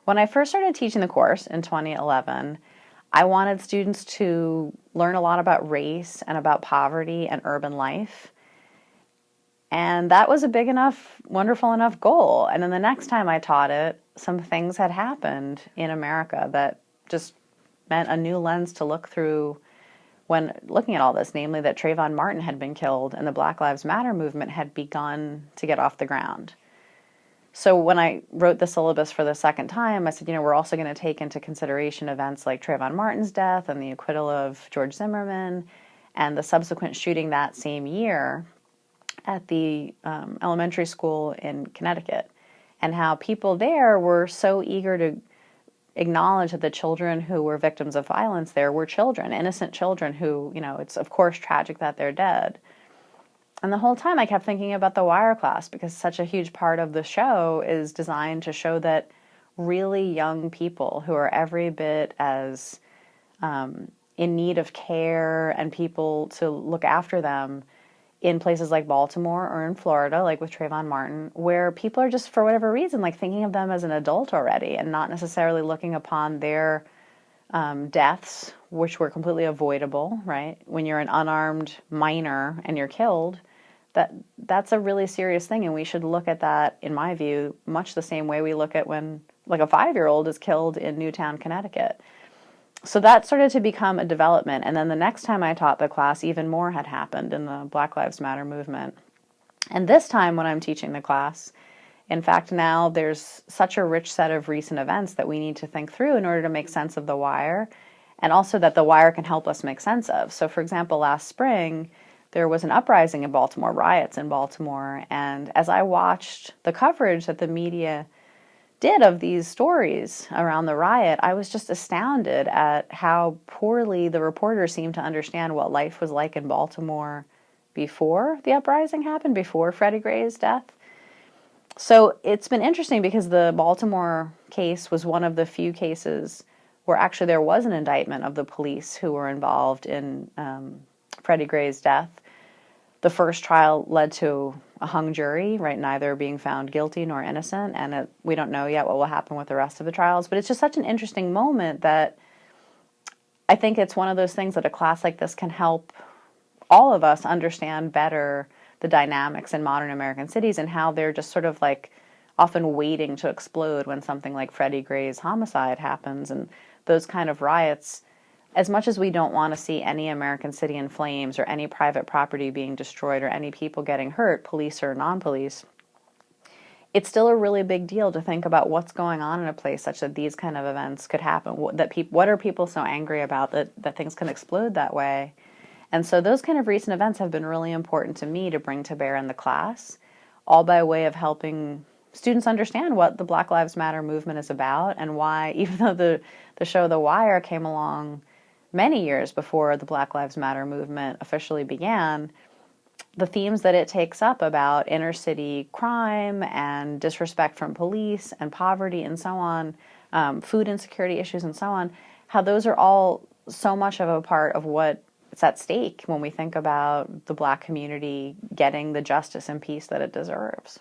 When I first started teaching the course in 2011, I wanted students to learn a lot about race and about poverty and urban life. And that was a big enough, wonderful enough goal. And then the next time I taught it, some things had happened in America that just meant a new lens to look through when looking at all this, namely that Trayvon Martin had been killed and the Black Lives Matter movement had begun to get off the ground. So when I wrote the syllabus for the second time, I said, we're also going to take into consideration events like Trayvon Martin's death and the acquittal of George Zimmerman and the subsequent shooting that same year at the elementary school in Connecticut, and how people there were so eager to acknowledge that the children who were victims of violence there were children, innocent children who, it's of course tragic that they're dead. And the whole time I kept thinking about the Wire class, because such a huge part of the show is designed to show that really young people who are every bit as in need of care and people to look after them in places like Baltimore or in Florida, like with Trayvon Martin, where people are just, for whatever reason, like thinking of them as an adult already and not necessarily looking upon their deaths, which were completely avoidable, right? When you're an unarmed minor and you're killed, that's a really serious thing, and we should look at that, in my view, much the same way we look at when, like, a 5-year-old is killed in Newtown, Connecticut. So that started to become a development, and then the next time I taught the class, even more had happened in the Black Lives Matter movement. And this time when I'm teaching the class, in fact, now there's such a rich set of recent events that we need to think through in order to make sense of the Wire, and also that the Wire can help us make sense of. So, for example, last spring, there was an uprising in Baltimore, riots in Baltimore, and as I watched the coverage that the media did of these stories around the riot, I was just astounded at how poorly the reporters seemed to understand what life was like in Baltimore before the uprising happened, before Freddie Gray's death. So it's been interesting because the Baltimore case was one of the few cases where actually there was an indictment of the police who were involved in Freddie Gray's death. The first trial led to a hung jury, right, neither being found guilty nor innocent, and we don't know yet what will happen with the rest of the trials, but it's just such an interesting moment that I think it's one of those things that a class like this can help all of us understand better the dynamics in modern American cities and how they're just sort of like often waiting to explode when something like Freddie Gray's homicide happens, and those kind of riots. As much as we don't want to see any American city in flames or any private property being destroyed or any people getting hurt, police or non-police, it's still a really big deal to think about what's going on in a place such that these kind of events could happen. What are people so angry about that things can explode that way? And so those kind of recent events have been really important to me to bring to bear in the class, all by way of helping students understand what the Black Lives Matter movement is about and why, even though the show The Wire came along many years before the Black Lives Matter movement officially began, the themes that it takes up about inner city crime and disrespect from police and poverty and so on, food insecurity issues and so on, how those are all so much of a part of what's at stake when we think about the Black community getting the justice and peace that it deserves.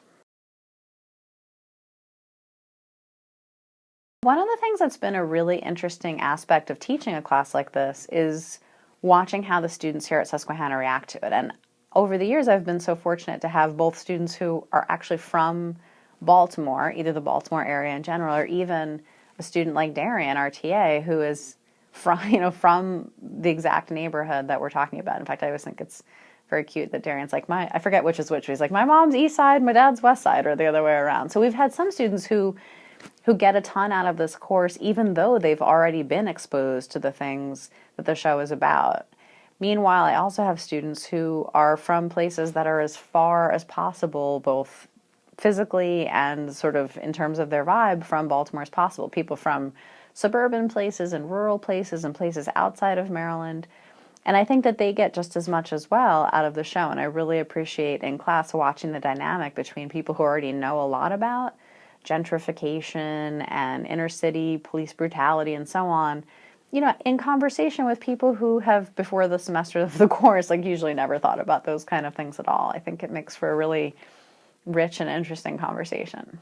One of the things that's been a really interesting aspect of teaching a class like this is watching how the students here at Susquehanna react to it. And over the years, I've been so fortunate to have both students who are actually from Baltimore, either the Baltimore area in general, or even a student like Darian, our TA, who is from the exact neighborhood that we're talking about. In fact, I always think it's very cute that Darian's like, I forget which is which. He's like, my mom's east side, my dad's west side, or the other way around. So we've had some students who get a ton out of this course, even though they've already been exposed to the things that the show is about. Meanwhile, I also have students who are from places that are as far as possible, both physically and sort of in terms of their vibe, from Baltimore as possible. People from suburban places and rural places and places outside of Maryland. And I think that they get just as much as well out of the show. And I really appreciate in class watching the dynamic between people who already know a lot about gentrification and inner city police brutality and so on, in conversation with people who have, before the semester of the course, like usually never thought about those kind of things at all. I think it makes for a really rich and interesting conversation.